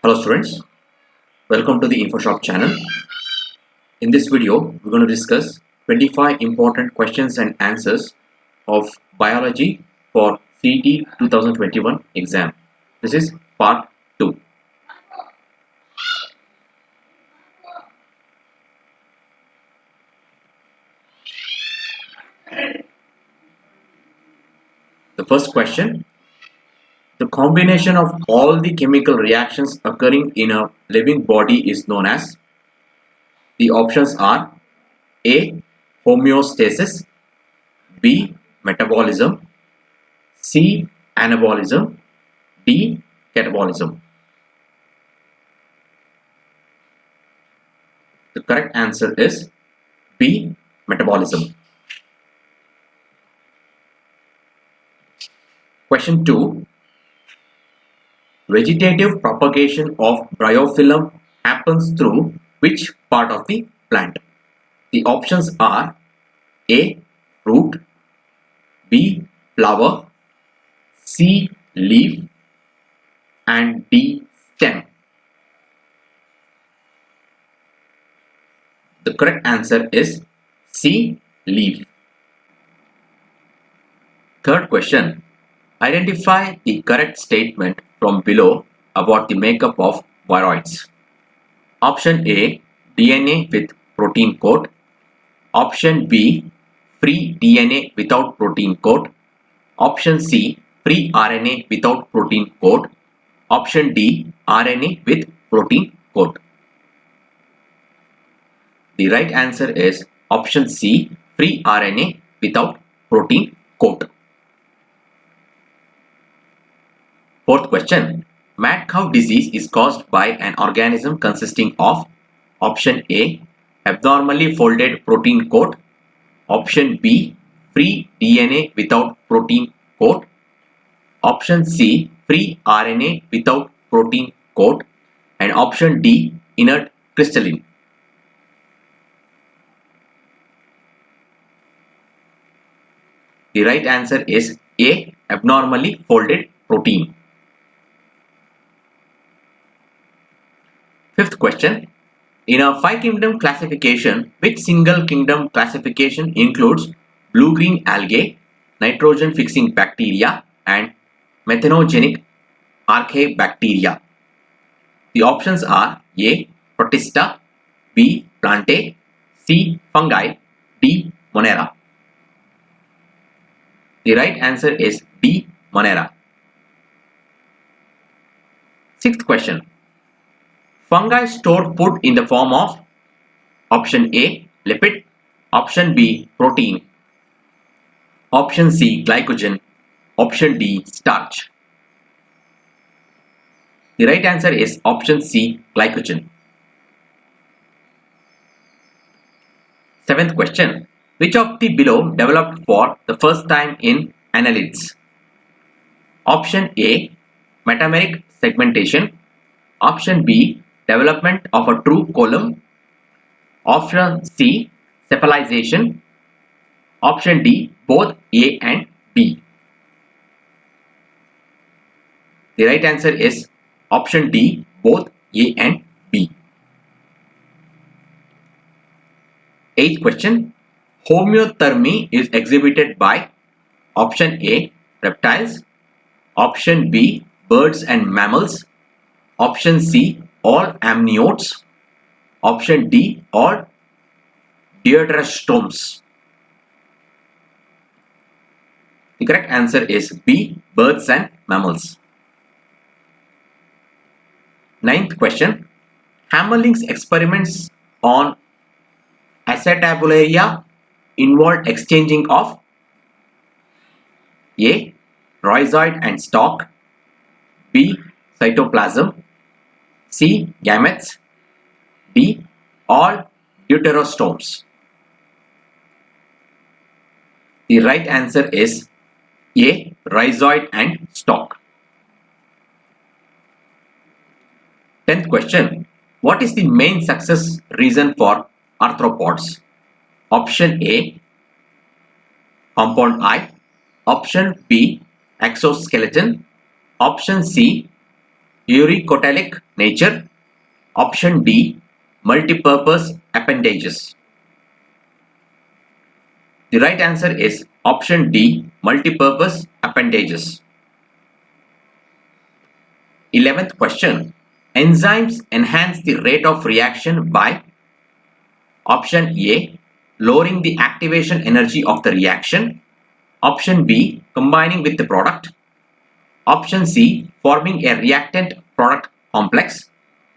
Hello students, welcome to the InfoShop channel. In this video, we're going to discuss 25 important questions and answers of biology for CET 2021 exam. This is part 2. The first question: the combination of all the chemical reactions occurring in a living body is known as. The options are A. Homeostasis, B. Metabolism, C. Anabolism, D. Catabolism. The correct answer is B. Metabolism. Question 2. Vegetative propagation of bryophyllum happens through which part of the plant? The options are A. Root, B. Flower, C. Leaf, and D. Stem. The correct answer is C. Leaf. Third question. Identify the correct statement from below about the makeup of viroids. Option A. DNA with protein coat. Option B. Free DNA without protein coat. Option C. Free RNA without protein coat. Option D. RNA with protein coat. The right answer is option C. Free RNA without protein coat. Fourth question. Mad cow disease is caused by an organism consisting of option A. Abnormally folded protein coat. Option B. Free DNA without protein coat. Option C. Free RNA without protein coat. And option D. Inert crystalline. The right answer is A. Abnormally folded protein. Fifth question. In a 5-kingdom classification, which single kingdom classification includes blue-green algae, nitrogen-fixing bacteria, and methanogenic archaebacteria? The options are A. Protista, B. Plantae, C. Fungi, D. Monera. The right answer is D. Monera. Sixth question. Fungi store food in the form of option A. Lipid, option B. Protein, option C. Glycogen, option D. Starch. The right answer is option C. Glycogen. Seventh question. Which of the below developed for the first time in annelids? Option A. Metameric segmentation. Option B. Development of a true column. Option C. Cephalization. Option D. Both A and B. The right answer is option D. Both A and B. Eighth question. Homeothermy is exhibited by option A. Reptiles. Option B. Birds and mammals. Option C. All amniotes. Option D. All deuterostomes. The correct answer is B. Birds and mammals. Ninth question. Hammerling's experiments on Acetabularia involved exchanging of A. Rhizoid and stalk, B. Cytoplasm, C. Gametes, D. All deuterostomes. The right answer is A. Rhizoid and stalk. 10th question. What is the main success reason for arthropods? Option A. Compound eye. Option B. Exoskeleton. Option C. Uricotalic nature. Option D, multipurpose appendages. The right answer is option D, multipurpose appendages. 11th question. Enzymes enhance the rate of reaction by option A, lowering the activation energy of the reaction. Option B, combining with the product. Option C, forming a reactant product complex.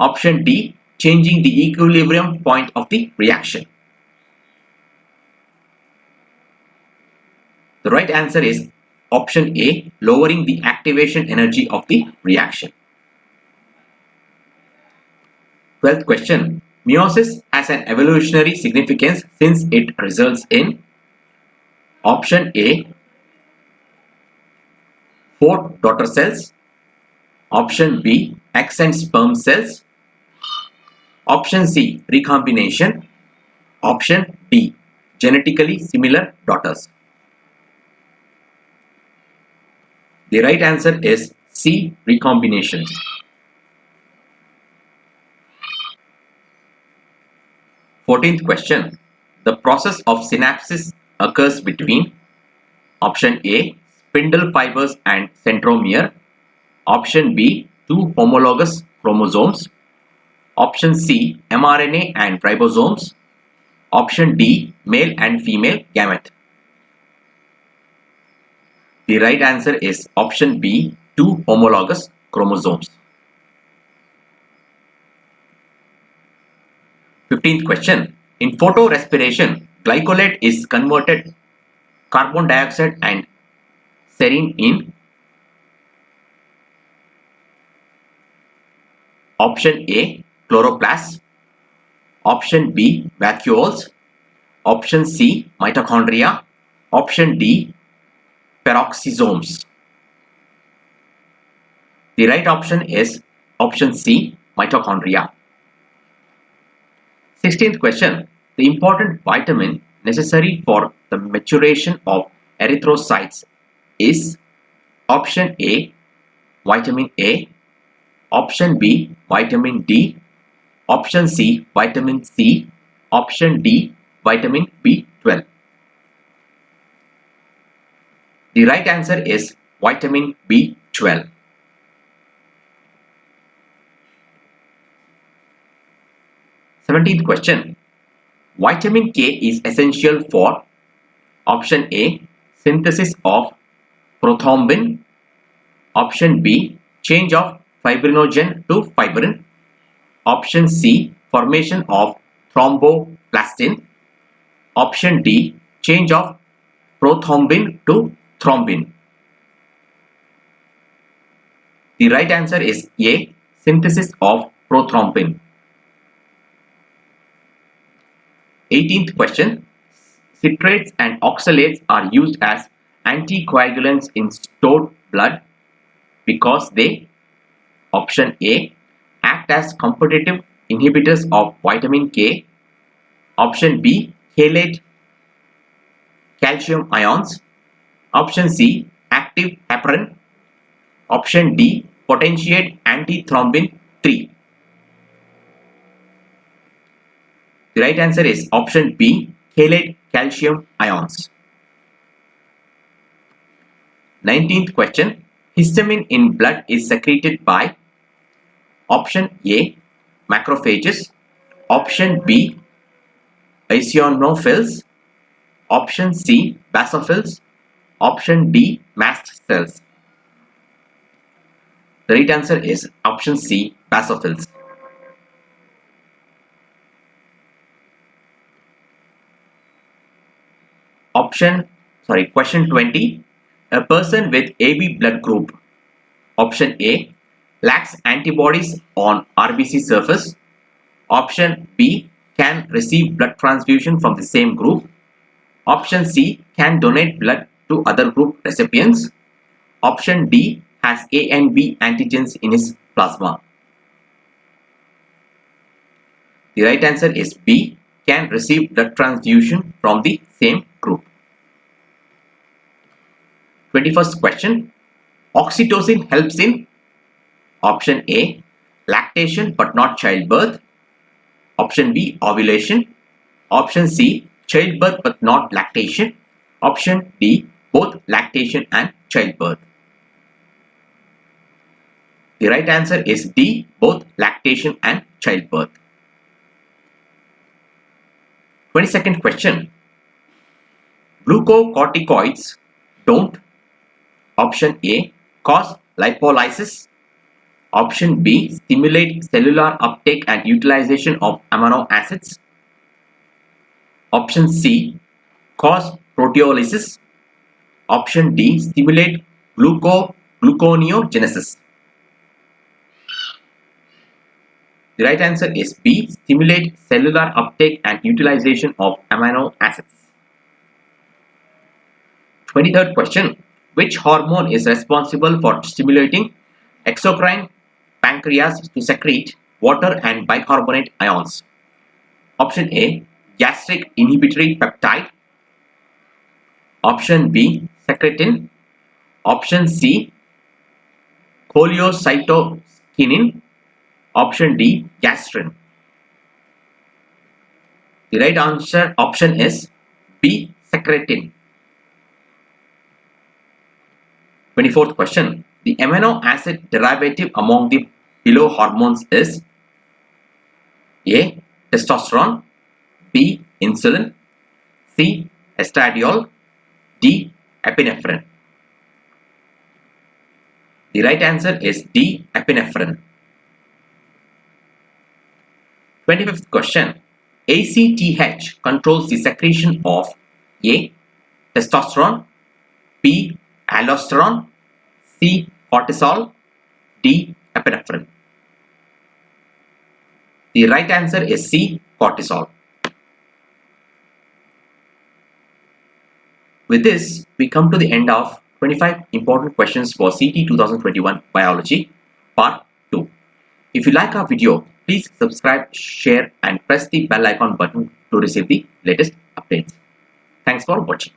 Option D, changing the equilibrium point of the reaction. The right answer is option A, lowering the activation energy of the reaction. 12th question. Meiosis has an evolutionary significance since it results in option A, 4 daughter cells. Option B, eggs and sperm cells. Option C, recombination. Option D, genetically similar daughters. The right answer is C, recombination. 14th question. The process of synapsis occurs between option A, spindle fibers and centromere. Option B, 2 homologous chromosomes. Option C, mRNA and ribosomes. Option D, male and female gamete. The right answer is option B, 2 homologous chromosomes. 15th question. In photorespiration, glycolate is converted carbon dioxide and serine in option A, chloroplasts. Option B, vacuoles. Option C, mitochondria. Option D, peroxisomes. The right option is option C, mitochondria. 16th question. The important vitamin necessary for the maturation of erythrocytes is option A, vitamin A. Option B, vitamin D. Option C, vitamin C. Option D, vitamin B12. The right answer is vitamin B12. 17th question. Vitamin K is essential for option A, synthesis of prothrombin. Option B, change of fibrinogen to fibrin. Option C, formation of thromboplastin. Option D, change of prothrombin to thrombin. The right answer is A, synthesis of prothrombin. 18th question. Citrates and oxalates are used as anticoagulants in stored blood because they option A, act as competitive inhibitors of vitamin K. Option B, chelate calcium ions. Option C, active heparin. Option D, potentiate antithrombin 3. The right answer is option B, chelate calcium ions. 19th question. Histamine in blood is secreted by option A, macrophages. Option B, eosinophils. Option C, basophils. Option D, mast cells. The right answer is option C, basophils. Question 20. A person with AB blood group, option A, lacks antibodies on RBC surface. Option B, can receive blood transfusion from the same group. Option C, can donate blood to other group recipients. Option D, has A and B antigens in his plasma. The right answer is B, can receive blood transfusion from the same group. 21st question. Oxytocin helps in Option A, lactation but not childbirth. Option B, ovulation. Option C, childbirth but not lactation. Option D, both lactation and childbirth. The right answer is D, both lactation and childbirth. 22nd question. Glucocorticoids don't. Option A, cause lipolysis. Option B, stimulate cellular uptake and utilization of amino acids. Option C, cause proteolysis. Option D, stimulate gluconeogenesis. The right answer is B, stimulate cellular uptake and utilization of amino acids. 23rd question. Which hormone is responsible for stimulating exocrine pancreas to secrete water and bicarbonate ions? Option A, gastric inhibitory peptide. Option B, secretin. Option C, choleocytokinin. Option D, gastrin. The right answer option is B, secretin. 24th question. The amino acid derivative among the below hormones is A, testosterone. B, insulin. C, estradiol. D, epinephrine. The right answer is D, epinephrine. 25th question. ACTH controls the secretion of A, testosterone. B, aldosterone. C, cortisol. D, epinephrine. The right answer is C, cortisol. With this, we come to the end of 25 important questions for CT 2021 Biology Part 2. If you like our video, please subscribe, share and press the bell icon button to receive the latest updates. Thanks for watching.